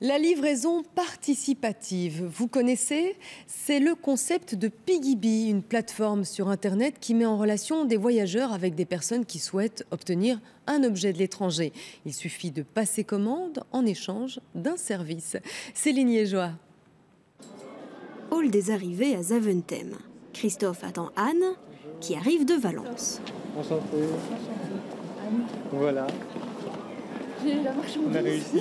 La livraison participative, vous connaissez? C'est le concept de Piggyby, une plateforme sur Internet qui met en relation des voyageurs avec des personnes qui souhaitent obtenir un objet de l'étranger. Il suffit de passer commande en échange d'un service. Céline Liégeois. Hall des arrivées à Zaventem. Christophe attend Anne, qui arrive de Valence. Enchanté. Voilà. J'ai la marchandise. On a réussi.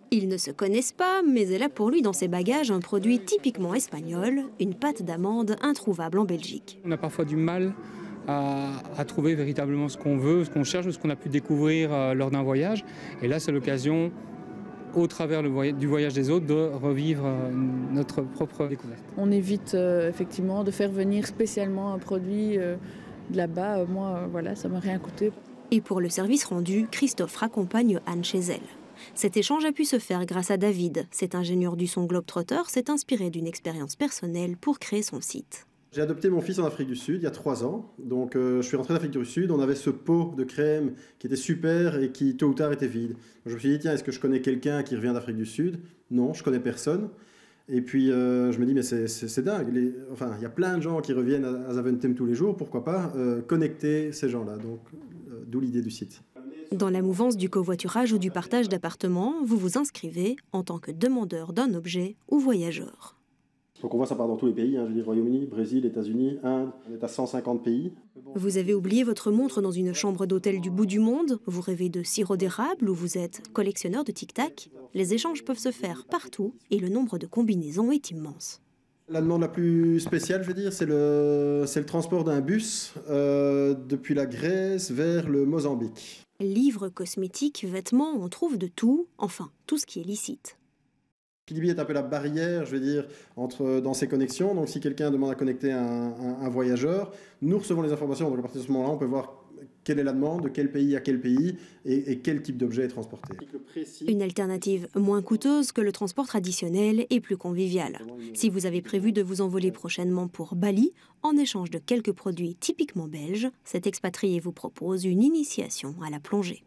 Ils ne se connaissent pas, mais elle a pour lui dans ses bagages un produit typiquement espagnol, une pâte d'amande introuvable en Belgique. On a parfois du mal à trouver véritablement ce qu'on veut, ce qu'on cherche, ce qu'on a pu découvrir lors d'un voyage. Et là, c'est l'occasion, au travers du voyage des autres, de revivre notre propre découverte. On évite effectivement de faire venir spécialement un produit de là-bas. Moi, voilà, ça m'a rien coûté. Et pour le service rendu, Christophe raccompagne Anne chez elle. Cet échange a pu se faire grâce à David. Cet ingénieur du son Globetrotter s'est inspiré d'une expérience personnelle pour créer son site. J'ai adopté mon fils en Afrique du Sud il y a 3 ans. Donc je suis rentré d'Afrique du Sud, on avait ce pot de crème qui était super et qui tôt ou tard était vide. Donc, je me suis dit, tiens, est-ce que je connais quelqu'un qui revient d'Afrique du Sud? Non, je connais personne. Et puis je me dis, mais c'est dingue. Enfin, il y a plein de gens qui reviennent à Zaventem tous les jours, pourquoi pas connecter ces gens-là. Donc d'où l'idée du site. Dans la mouvance du covoiturage ou du partage d'appartements, vous vous inscrivez en tant que demandeur d'un objet ou voyageur. Donc on voit ça part dans tous les pays, je veux dire Royaume-Uni, Brésil, États-Unis, Inde, on est à 150 pays. Vous avez oublié votre montre dans une chambre d'hôtel du bout du monde, vous rêvez de sirop d'érable ou vous êtes collectionneur de tic-tac. Les échanges peuvent se faire partout et le nombre de combinaisons est immense. La demande la plus spéciale, je veux dire, c'est le transport d'un bus depuis la Grèce vers le Mozambique. Livres, cosmétiques, vêtements, on trouve de tout, enfin, tout ce qui est licite. Piggyby est un peu la barrière, je veux dire, dans ces connexions. Donc si quelqu'un demande à connecter un voyageur, nous recevons les informations. Donc à partir de ce moment-là, on peut voir quelle est la demande, de quel pays à quel pays et quel type d'objet est transporté. Une alternative moins coûteuse que le transport traditionnel et plus conviviale. Si vous avez prévu de vous envoler prochainement pour Bali, en échange de quelques produits typiquement belges, cet expatrié vous propose une initiation à la plongée.